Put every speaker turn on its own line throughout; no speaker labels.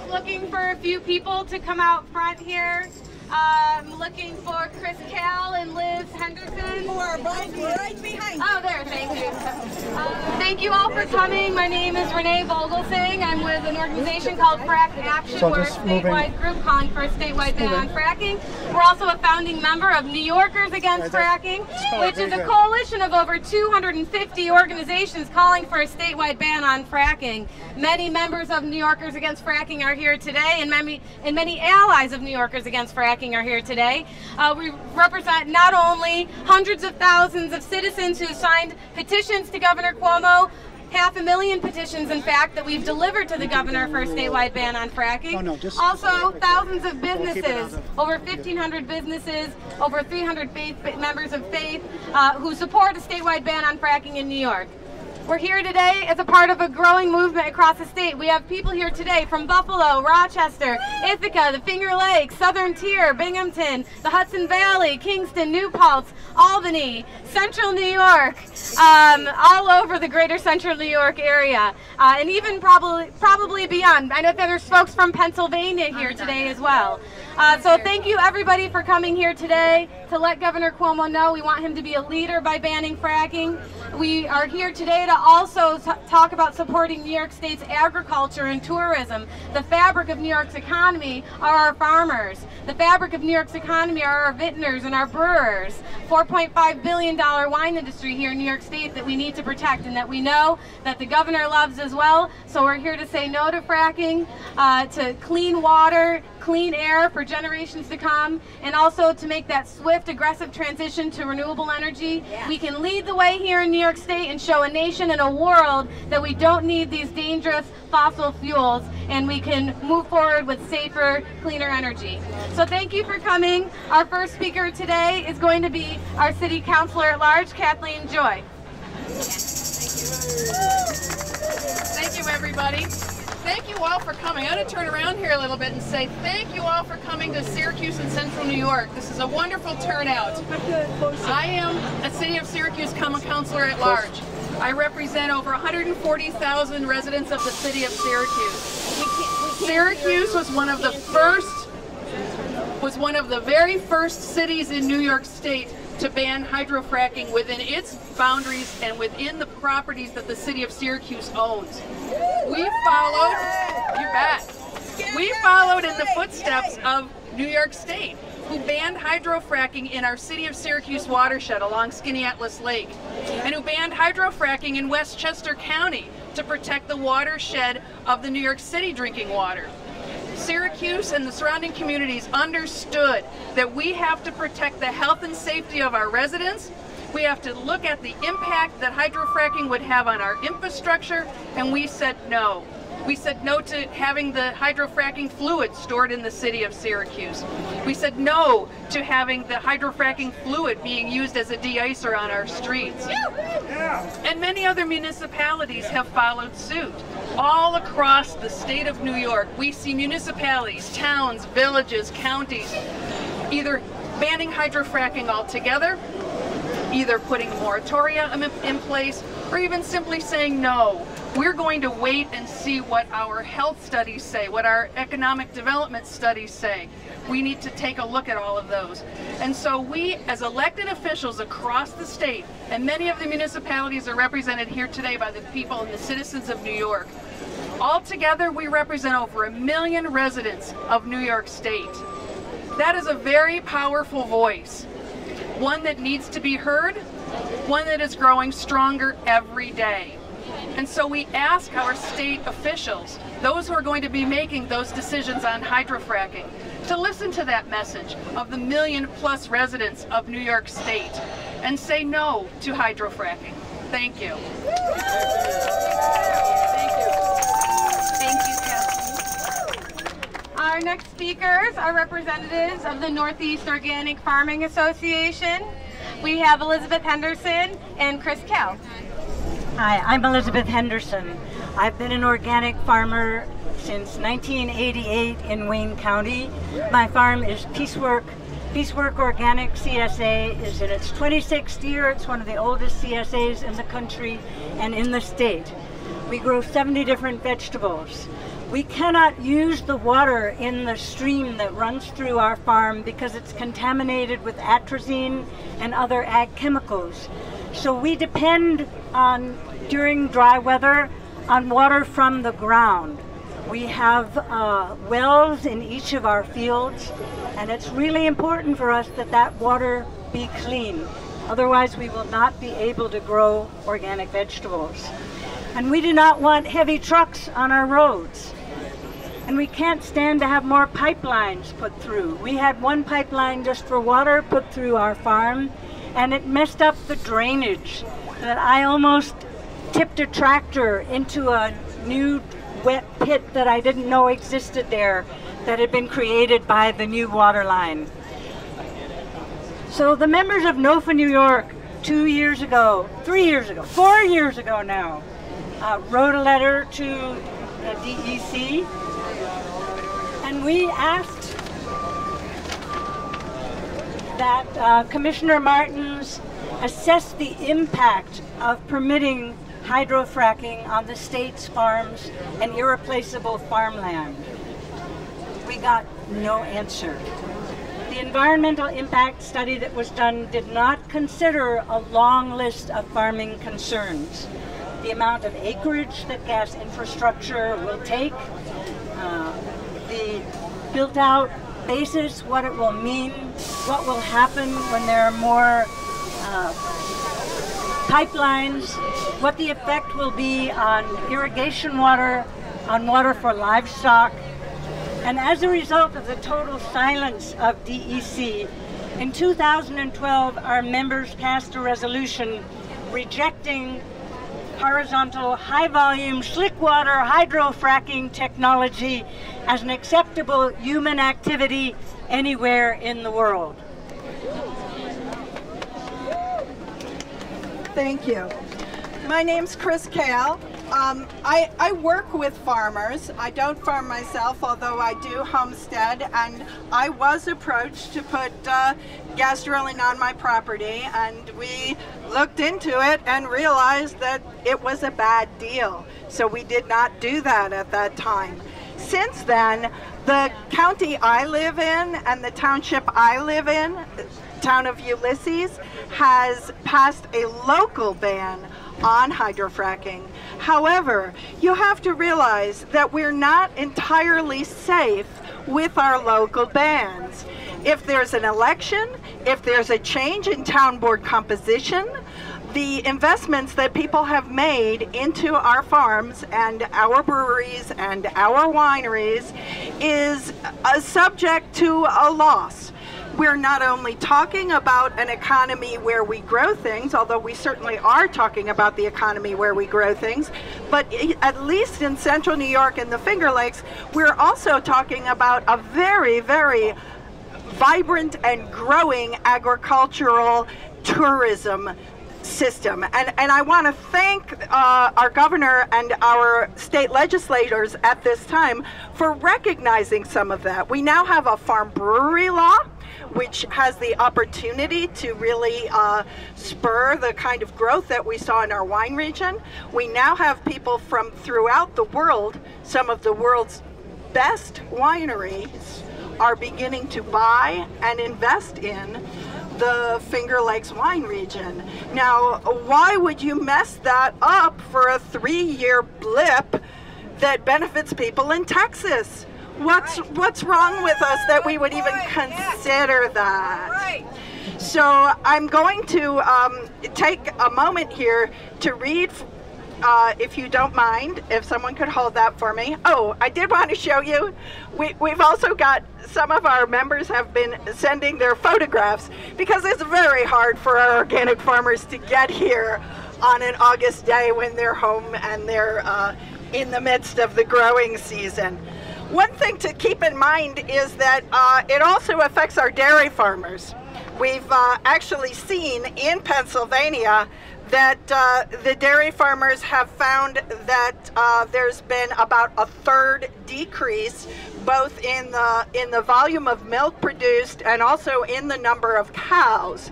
looking for a few people to come out front here. I'm looking for Cris Cail and Liz Henderson.
Who are right behind.
Oh, there, thank you. Thank you all for coming. My name is Renee Vogelsang. I'm with an organization called Frack Action. We're a statewide group calling for a statewide ban on fracking. We're also a founding member of New Yorkers Against Fracking, which is a coalition of over 250 organizations calling for a statewide ban on fracking. Many members of New Yorkers Against Fracking are here today, and many allies of New Yorkers Against Fracking are here today. We represent not only hundreds of thousands of citizens who signed petitions to Governor Cuomo, 500,000 petitions, in fact, that we've delivered to the governor for a statewide ban on fracking. Also, thousands of businesses, over 1,500 businesses, over 300 members of faith who support a statewide ban on fracking in New York. We're here today as a part of a growing movement across the state. We have people here today from Buffalo, Rochester, Ithaca, the Finger Lakes, Southern Tier, Binghamton, the Hudson Valley, Kingston, New Paltz, Albany, Central New York, all over the greater Central New York area, and even probably beyond. I know that there's folks from Pennsylvania here today as well. So thank you everybody for coming here today to let Governor Cuomo know we want him to be a leader by banning fracking. We are here today to also talk about supporting New York State's agriculture and tourism. The fabric of New York's economy are our farmers. The fabric of New York's economy are our vintners and our brewers. $4.5 billion wine industry here in New York State that we need to protect and that we know that the governor loves as well. So we're here to say no to fracking, to clean water, clean air for generations to come, and also to make that swift, aggressive transition to renewable energy. We can lead the way here in New York State and show a nation and a world that we don't need these dangerous fossil fuels, and we can move forward with safer, cleaner energy. So thank you for coming. Our first speaker today is going to be our City Councillor at Large, Kathleen Joy.
Thank you, everybody. Thank you all for coming. I'm going to turn around here a little bit and say thank you all for coming to Syracuse and Central New York. This is a wonderful turnout. I am a City of Syracuse Councillor at Large. I represent over 140,000 residents of the City of Syracuse. Syracuse was one of the very first cities in New York State to ban hydro-fracking within its boundaries and within the properties that the City of Syracuse owns. We followed, you bet, we followed in the footsteps of New York State, who banned hydro-fracking in our City of Syracuse watershed along Skaneateles Lake, and who banned hydro-fracking in Westchester County to protect the watershed of the New York City drinking water. Syracuse and the surrounding communities understood that we have to protect the health and safety of our residents. We have to look at the impact that hydrofracking would have on our infrastructure, and we said no. We said no to having the hydrofracking fluid stored in the City of Syracuse. We said no to having the hydrofracking fluid being used as a de-icer on our streets. And many other municipalities have followed suit. All across the state of New York, we see municipalities, towns, villages, counties, either banning hydrofracking altogether, either putting moratorium in place, or even simply saying no. We're going to wait and see what our health studies say, what our economic development studies say. We need to take a look at all of those. And so we, as elected officials across the state, and many of the municipalities are represented here today by the people and the citizens of New York, all together we represent over 1 million residents of New York State. That is a very powerful voice, one that needs to be heard, one that is growing stronger every day. And so we ask our state officials, those who are going to be making those decisions on hydrofracking, to listen to that message of the 1 million+ residents of New York State and say no to hydrofracking. Thank you. Thank you. Thank you, Kathleen.
Our next speakers are representatives of the Northeast Organic Farming Association. We have Elizabeth Henderson and Cris Cail.
Hi, I'm Elizabeth Henderson. I've been an organic farmer since 1988 in Wayne County. My farm is Piecework Organic CSA, is in its 26th year. It's one of the oldest CSAs in the country and in the state. We grow 70 different vegetables. We cannot use the water in the stream that runs through our farm because it's contaminated with atrazine and other ag chemicals. So we depend on, during dry weather, on water from the ground. We have wells in each of our fields, and it's really important for us that that water be clean. Otherwise, we will not be able to grow organic vegetables. And we do not want heavy trucks on our roads. And we can't stand to have more pipelines put through. We had one pipeline just for water put through our farm, and it messed up the drainage. That I almost tipped a tractor into a new wet pit that I didn't know existed there, that had been created by the new water line. So the members of NOFA New York 2 years ago, 3 years ago, 4 years ago now, wrote a letter to the DEC, and we asked that Commissioner Martins assess the impact of permitting hydro-fracking on the state's farms and irreplaceable farmland. We got no answer. The environmental impact study that was done did not consider a long list of farming concerns. The amount of acreage that gas infrastructure will take, the built-out basis, what it will mean, what will happen when there are more pipelines, what the effect will be on irrigation water, on water for livestock. And as a result of the total silence of DEC, in 2012 our members passed a resolution rejecting horizontal high-volume slick-water hydro-fracking technology as an acceptable human activity anywhere in the world.
Thank you. My name's Krys Cail. I work with farmers. I don't farm myself, although I do homestead, and I was approached to put gas drilling on my property, and we looked into it and realized that it was a bad deal. So we did not do that at that time. Since then, the county I live in and the township I live in, the town of Ulysses, has passed a local ban on hydrofracking. However, you have to realize that we're not entirely safe with our local bans. If there's an election, if there's a change in town board composition, the investments that people have made into our farms and our breweries and our wineries is subject to a loss. We're not only talking about an economy where we grow things, although we certainly are talking about the economy where we grow things, but at least in central New York and the Finger Lakes, we're also talking about a very, very vibrant and growing agricultural tourism system. And I want to thank our governor and our state legislators at this time for recognizing some of that. We now have a farm brewery law, which has the opportunity to really spur the kind of growth that we saw in our wine region. We now have people from throughout the world, some of the world's best wineries are beginning to buy and invest in the Finger Lakes wine region. Now, why would you mess that up for a 3-year blip that benefits people in Texas? What's wrong with us that we would even consider that? So I'm going to take a moment here to read, if you don't mind, if someone could hold that for me. Oh, I did want to show you, we've also got, some of our members have been sending their photographs because it's very hard for our organic farmers to get here on an August day when they're home and they're in the midst of the growing season. One thing to keep in mind is that it also affects our dairy farmers. We've actually seen in Pennsylvania that the dairy farmers have found that there's been about a 1/3 decrease both in the volume of milk produced and also in the number of cows.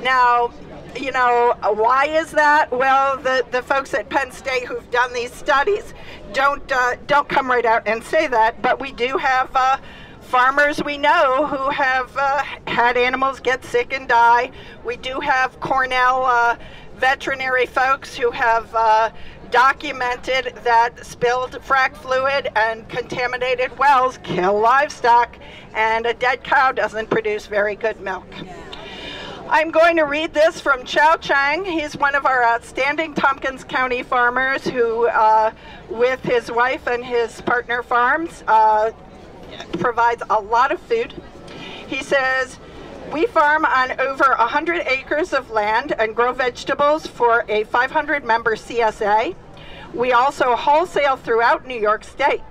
Now, You know, why is that? Well, the folks at Penn State who've done these studies don't come right out and say that, but we do have farmers we know who have had animals get sick and die. We do have Cornell veterinary folks who have documented that spilled frack fluid and contaminated wells kill livestock, and a dead cow doesn't produce very good milk. I'm going to read this from Chow Chang. He's one of our outstanding Tompkins County farmers who, with his wife and his partner farms, provides a lot of food. He says, "We farm on over 100 acres of land and grow vegetables for a 500-member CSA. We also wholesale throughout New York State.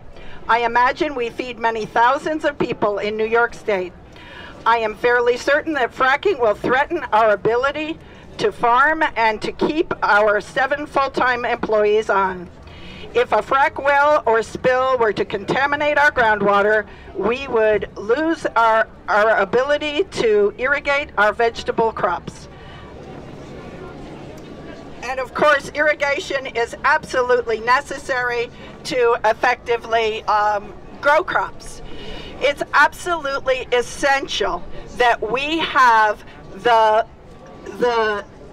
I imagine we feed many thousands of people in New York State. I am fairly certain that fracking will threaten our ability to farm and to keep our 7 full-time employees on. If a frack well or spill were to contaminate our groundwater, we would lose our ability to irrigate our vegetable crops." And of course, irrigation is absolutely necessary to effectively grow crops. It's absolutely essential that we have the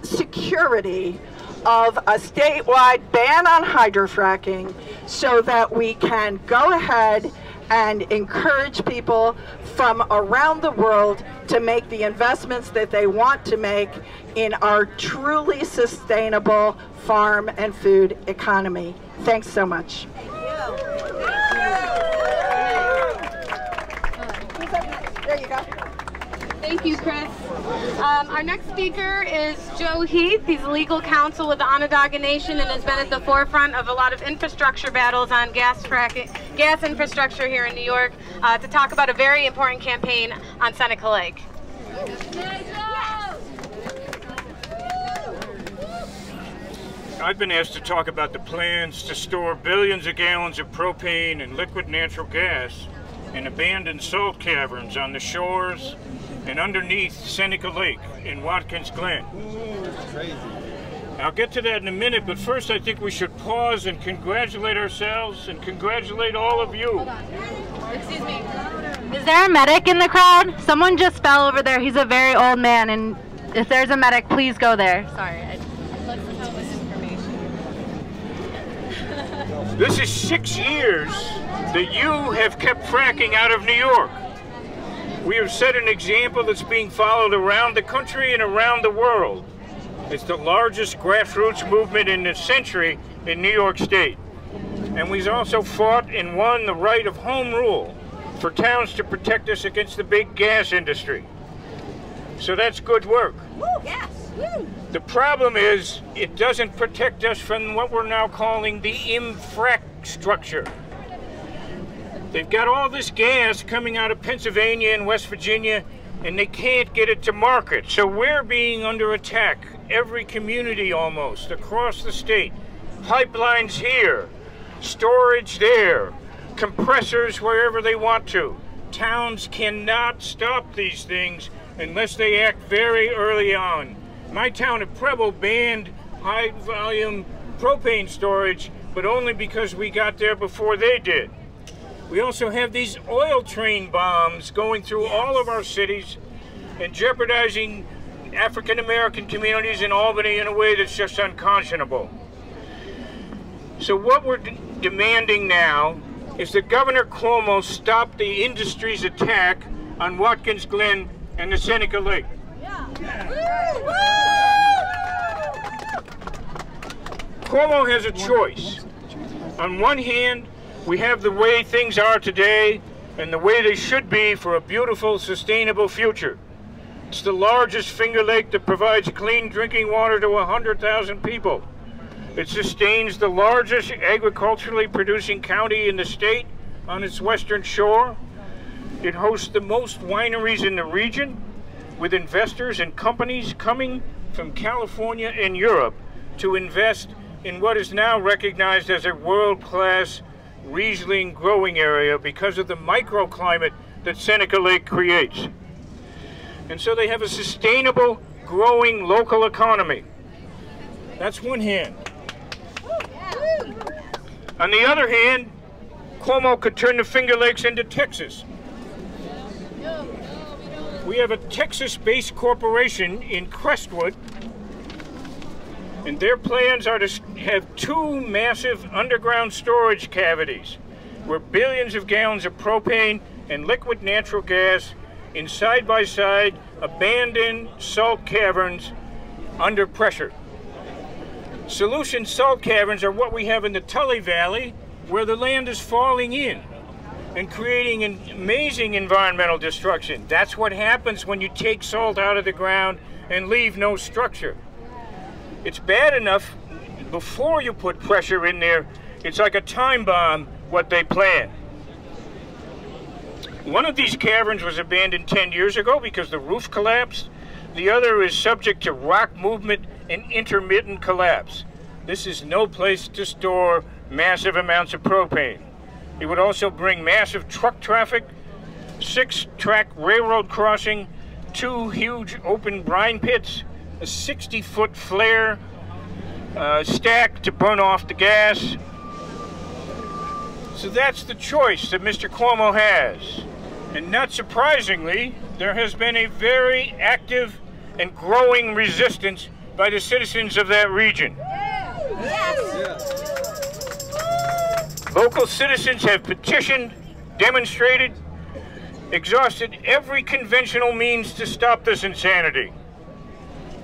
security of a statewide ban on hydro-fracking so that we can go ahead and encourage people from around the world to make the investments that they want to make in our truly sustainable farm and food economy. Thanks so much. There you go.
Thank you, Cris. Our next speaker is Joe Heath. He's legal counsel with the Onondaga Nation and has been at the forefront of a lot of infrastructure battles on gas infrastructure here in New York to talk about a very important campaign on Seneca Lake.
I've been asked to talk about the plans to store billions of gallons of propane and liquid natural gas in abandoned salt caverns on the shores and underneath Seneca Lake in Watkins Glen.
That's crazy.
I'll get to that in a minute, but first I think we should pause and congratulate ourselves and congratulate all of you.
Hold on. Excuse me.
Is there a medic in the crowd? Someone just fell over there. He's a very old man, and if there's a medic, please go there. Sorry.
Let's tell this information.
This is 6 years that you have kept fracking out of New York. We have set an example that's being followed around the country and around the world. It's the largest grassroots movement in a century in New York State. And we've also fought and won the right of home rule for towns to protect us against the big gas industry. So that's good work.
Woo, yes. Woo.
The problem is it doesn't protect us from what we're now calling the infrackstructure. They've got all this gas coming out of Pennsylvania and West Virginia, and they can't get it to market. So we're being under attack, every community almost, across the state. Pipelines here, storage there, compressors wherever they want to. Towns cannot stop these things unless they act very early on. My town of Preble banned high-volume propane storage, but only because we got there before they did. We also have these oil train bombs going through all of our cities and jeopardizing African-American communities in Albany in a way that's just unconscionable. So what we're demanding now is that Governor Cuomo stop the industry's attack on Watkins Glen and the Seneca Lake. Cuomo has a choice. On one hand, we have the way things are today and the way they should be for a beautiful, sustainable future. It's the largest Finger Lake that provides clean drinking water to 100,000 people. It sustains the largest agriculturally producing county in the state on its western shore. It hosts the most wineries in the region, with investors and companies coming from California and Europe to invest in what is now recognized as a world-class Riesling growing area because of the microclimate that Seneca Lake creates. And so they have a sustainable growing local economy. That's one hand. On the other hand, Cuomo could turn the Finger Lakes into Texas. We have a Texas-based corporation in Crestwood, and their plans are to have 2 massive underground storage cavities where billions of gallons of propane and liquid natural gas in side-by-side abandoned salt caverns under pressure. Solution salt caverns are what we have in the Tully Valley, where the land is falling in and creating an amazing environmental destruction. That's what happens when you take salt out of the ground and leave no structure. It's bad enough before you put pressure in there. It's like a time bomb, what they plan. One of these caverns was abandoned 10 years ago because the roof collapsed. The other is subject to rock movement and intermittent collapse. This is no place to store massive amounts of propane. It would also bring massive truck traffic, 6-track railroad crossing, 2 huge open brine pits, a 60-foot flare stack to burn off the gas. So that's the choice that Mr. Cuomo has. And not surprisingly, there has been a very active and growing resistance by the citizens of that region. Local citizens have petitioned, demonstrated, exhausted every conventional means to stop this insanity.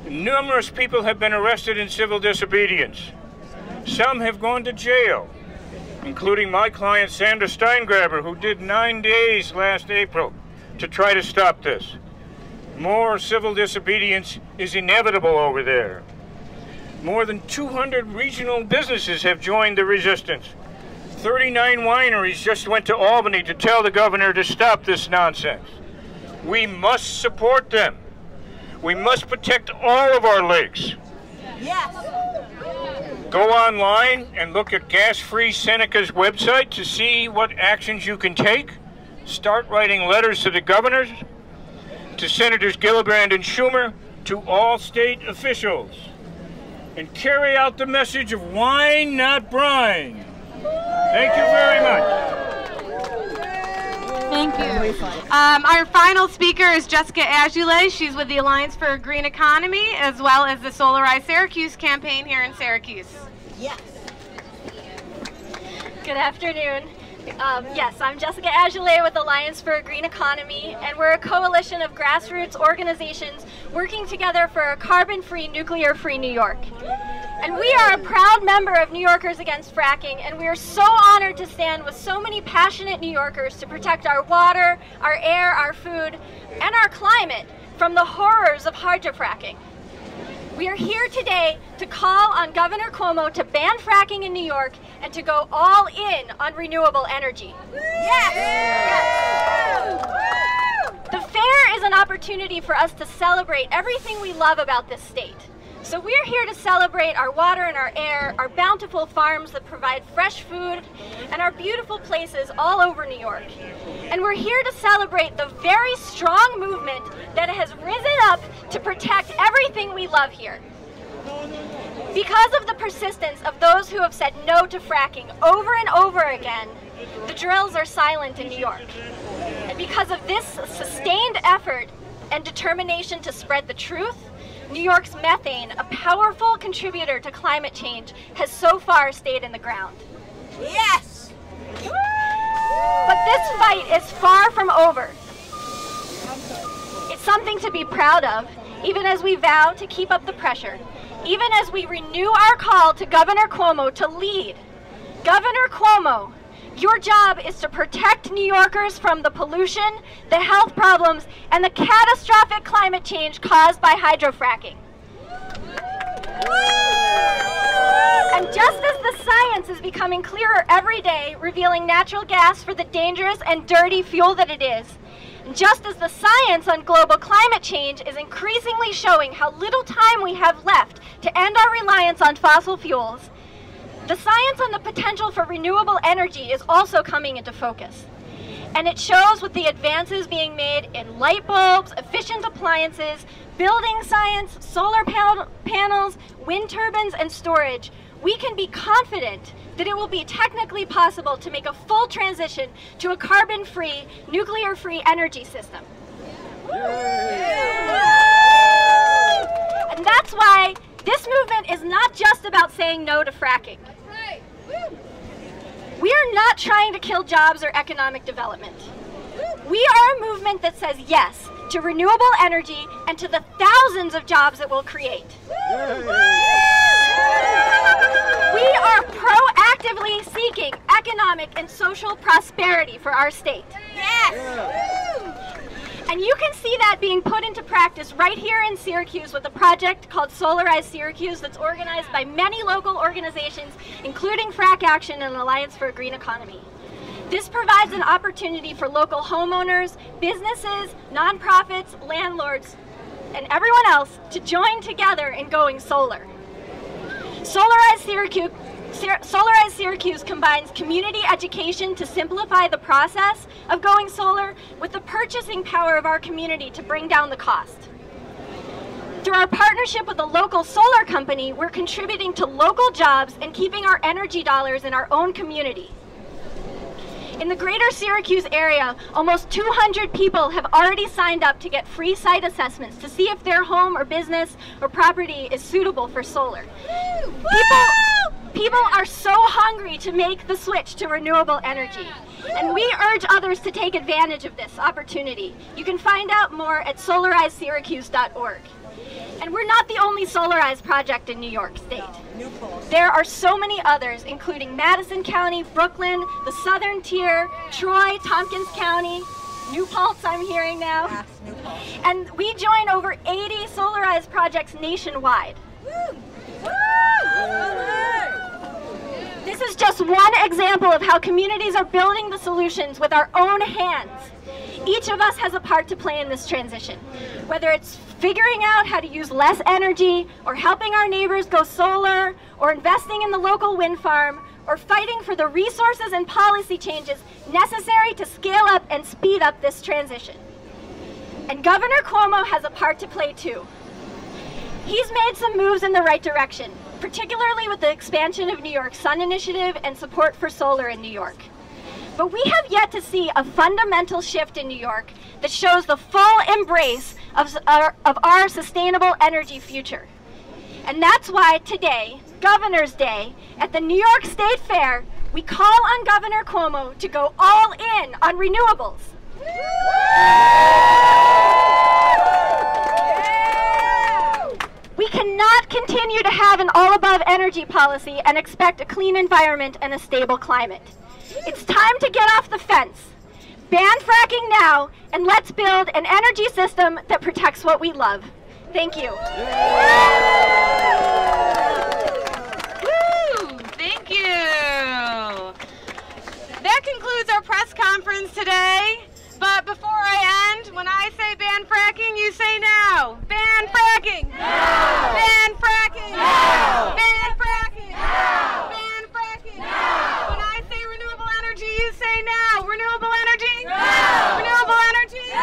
Numerous people have been arrested in civil disobedience. Some have gone to jail, including my client Sandra Steingraber, who did 9 days last April to try to stop this. More civil disobedience is inevitable over there. More than 200 regional businesses have joined the resistance. 39 wineries just went to Albany to tell the governor to stop this nonsense. We must support them. We must protect all of our lakes.
Yes.
Go online and look at Gas-Free Seneca's website to see what actions you can take. Start writing letters to the governors, to Senators Gillibrand and Schumer, to all state officials, and carry out the message of wine, not brine. Thank you very much.
Thank you. Our final speaker is Jessica Azulay. She's with the Alliance for a Green Economy, as well as the Solarize Syracuse campaign here in Syracuse.
Yes.
Good afternoon. Yes, I'm Jessica Azulay with Alliance for a Green Economy, and we're a coalition of grassroots organizations working together for a carbon-free, nuclear-free New York. And we are a proud member of New Yorkers Against Fracking, and we are so honored to stand with so many passionate New Yorkers to protect our water, our air, our food, and our climate from the horrors of hydro-fracking. We are here today to call on Governor Cuomo to ban fracking in New York and to go all in on renewable energy.
Yes.
Yes. The fair is an opportunity for us to celebrate everything we love about this state. So we're here to celebrate our water and our air, our bountiful farms that provide fresh food, and our beautiful places all over New York. And we're here to celebrate the very strong movement that has risen up to protect everything we love here. Because of the persistence of those who have said no to fracking over and over again, the drills are silent in New York. And because of this sustained effort and determination to spread the truth, New York's methane, a powerful contributor to climate change, has so far stayed in the ground.
Yes!
But this fight is far from over. It's something to be proud of, even as we vow to keep up the pressure, even as we renew our call to Governor Cuomo to lead. Governor Cuomo, your job is to protect New Yorkers from the pollution, the health problems, and the catastrophic climate change caused by hydro-fracking. And just as the science is becoming clearer every day, revealing natural gas for the dangerous and dirty fuel that it is, and just as the science on global climate change is increasingly showing how little time we have left to end our reliance on fossil fuels, the science on the potential for renewable energy is also coming into focus. And it shows with the advances being made in light bulbs, efficient appliances, building science, solar panels, wind turbines, and storage, we can be confident that it will be technically possible to make a full transition to a carbon-free, nuclear-free energy system. And that's why this movement is not just about saying no to fracking. We are not trying to kill jobs or economic development. We are a movement that says yes to renewable energy and to the thousands of jobs it will create. We are proactively seeking economic and social prosperity for our state. Yes! And you can see that being put into practice right here in Syracuse with a project called Solarize Syracuse that's organized by many local organizations, including Frack Action and Alliance for a Green Economy. This provides an opportunity for local homeowners, businesses, nonprofits, landlords, and everyone else to join together in going solar. Solarize Syracuse combines community education to simplify the process of going solar with the purchasing power of our community to bring down the cost. Through our partnership with a local solar company, we're contributing to local jobs and keeping our energy dollars in our own community. In the greater Syracuse area, almost 200 people have already signed up to get free site assessments to see if their home or business or property is suitable for solar. People are so hungry to make the switch to renewable energy, and we urge others to take advantage of this opportunity. You can find out more at solarizesyracuse.org. And we're not the only Solarize project in New York State. There are so many others, including Madison County, Brooklyn, the Southern Tier, Troy, Tompkins County, New Paltz I'm hearing now. Yes, New Paltz. And we join over 80 Solarize projects nationwide. Woo! This is just one example of how communities are building the solutions with our own hands. Each of us has a part to play in this transition, whether it's figuring out how to use less energy, or helping our neighbors go solar, or investing in the local wind farm, or fighting for the resources and policy changes necessary to scale up and speed up this transition. And Governor Cuomo has a part to play too. He's made some moves in the right direction, particularly with the expansion of New York Sun Initiative and support for solar in New York. But we have yet to see a fundamental shift in New York that shows the full embrace of our sustainable energy future. And that's why today, Governor's Day, at the New York State Fair, we call on Governor Cuomo to go all in on renewables. We cannot continue to have an all-above energy policy and expect a clean environment and a stable climate. It's time to get off the fence. Ban fracking now, and let's build an energy system that protects what we love. Thank you.
Woo! Thank you. That concludes our press conference today. But before I end, when I say ban fracking, you say now. Ban fracking. No. Ban fracking. No. Ban fracking. No. Ban fracking. No. When I say renewable energy, you say now. Renewable energy. No. Renewable energy. No.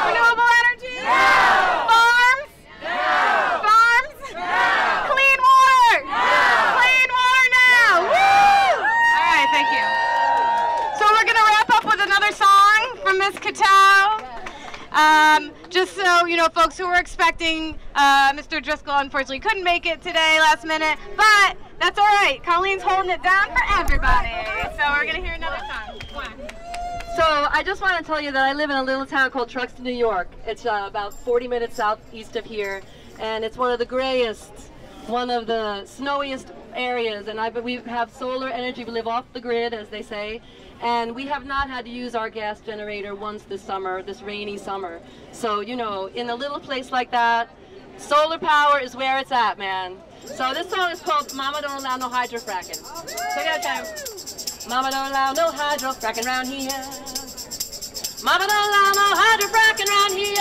Renewable energy. No. Farms. No. Farms. No. Clean water. No. Clean water now. Woo! All right, thank you. So we're going to wrap up with another song from Miss Kattau. Just so you know, folks who were expecting Mr. Driscoll unfortunately couldn't make it today last minute, but that's all right. Colleen's holding it down for everybody. So we're going to hear another song. Come on.
So I just want to tell you that I live in a little town called Truxton, New York. It's about 40 minutes southeast of here, and it's one of the grayest, one of the snowiest areas, and we have solar energy. We live off the grid, as they say. And we have not had to use our gas generator once this summer, this rainy summer. So, you know, in a little place like that, solar power is where it's at, man. So this song is called Mama Don't Allow No Hydro-Fracking. Check it out, time. Mama don't allow no hydro-fracking around here. Mama don't allow no hydro-fracking around here.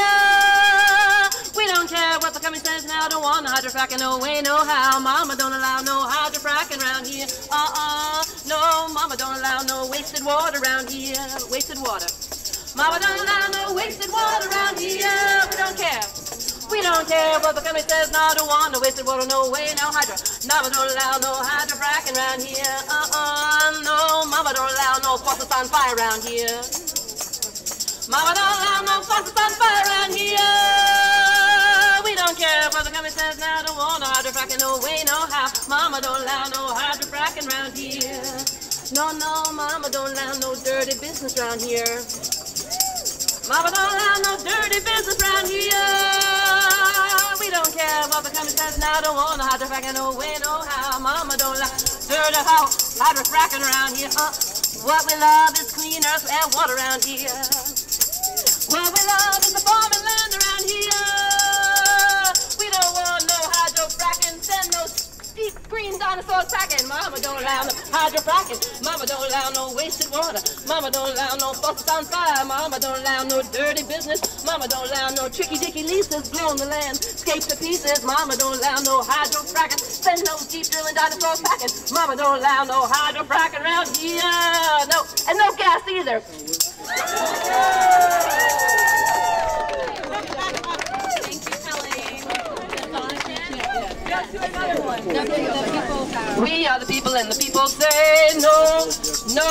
We don't care what the company says now, don't want no hydro-fracking, no way, no how. Mama don't allow no hydro-fracking around here. No, mama don't allow no wasted water around here. Wasted water. Mama don't allow no wasted water around here. We don't care. We don't care what the company says. No, don't want no wasted water. No way, no hydro. Mama don't allow no hydro-fracking around here. No, mama don't allow no faucets on fire around here. Mama don't allow no faucets on fire around here. We don't care what the company says. Now don't want no hydro-fracking. No way, no how. Mama don't allow no hydro-fracking around here. No, mama don't allow no dirty business around here. Mama don't allow no dirty business around here. We don't care what the company says. Now don't want no hydro-fracking. No way, no how. Mama don't allow dirty hydro-fracking around here. What we love is clean earth and water around here. What we love is the farming land around here. We don't want no hydro-fracking. Send no deep green dinosaurs cracking. Mama don't allow no hydro-fracking. Mama don't allow no wasted water. Mama don't allow no faucets on fire. Mama don't allow no dirty business. Mama don't allow no tricky-dicky leases blowing the landscape to pieces. Mama don't allow no hydro-fracking. Send no deep drilling dinosaurs cracking. Mama don't allow no hydro-fracking around here. No, and no gas either. We are the people and the people say no, no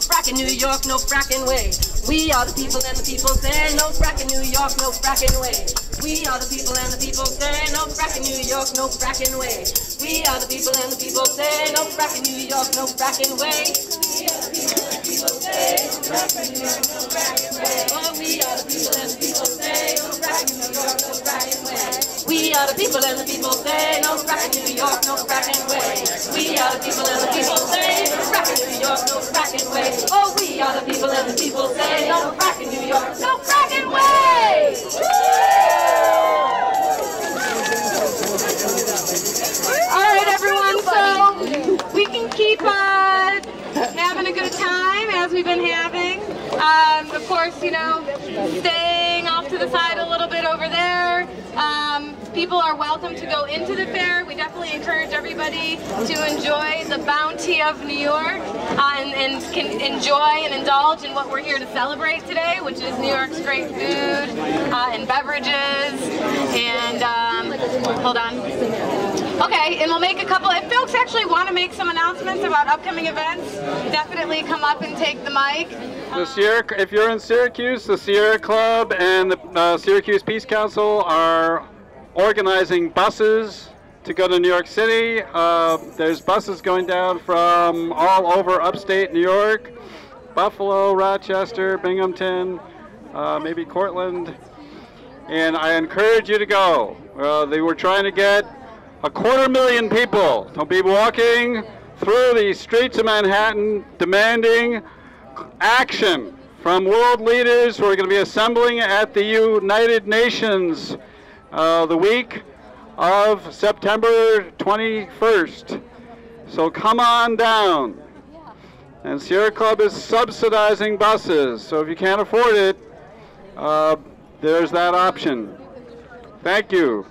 fracking New York, no fracking way. We are the people and the people say no fracking New York, no fracking way. We are the people and the people say no fracking New York, no fracking way. We are the people and the people say no fracking New York, no fracking way. We are the people and the people say no fracking New York, no fracking way. Oh, we are the people and the people say no fracking New York, no fracking way. We are the people and the people say no fracking New York, no fracking way. We are the people and the people say no fracking New York, no fracking way. Oh, we are the people and the people say no fracking New York, no fracking way.
All right, everyone, so we can keep having a good time as we've been having. Of course, you know, staying off to the side a little bit over there. People are welcome to go into the fair. We definitely encourage everybody to enjoy the bounty of New York and can enjoy and indulge in what we're here to celebrate today, which is New York's great food and beverages. And hold on. Okay, and we'll make a couple. If folks actually want to make some announcements about upcoming events, definitely come up and take the mic.
If you're in Syracuse, the Sierra Club and the Syracuse Peace Council are organizing buses to go to New York City. There's buses going down from all over upstate New York, Buffalo, Rochester, Binghamton, maybe Cortland, and I encourage you to go. They were trying to get 250,000 people to be walking through the streets of Manhattan demanding action from world leaders who are going to be assembling at the United Nations the week of September 21st. So come on down. And Sierra Club is subsidizing buses, so if you can't afford it, there's that option. Thank you.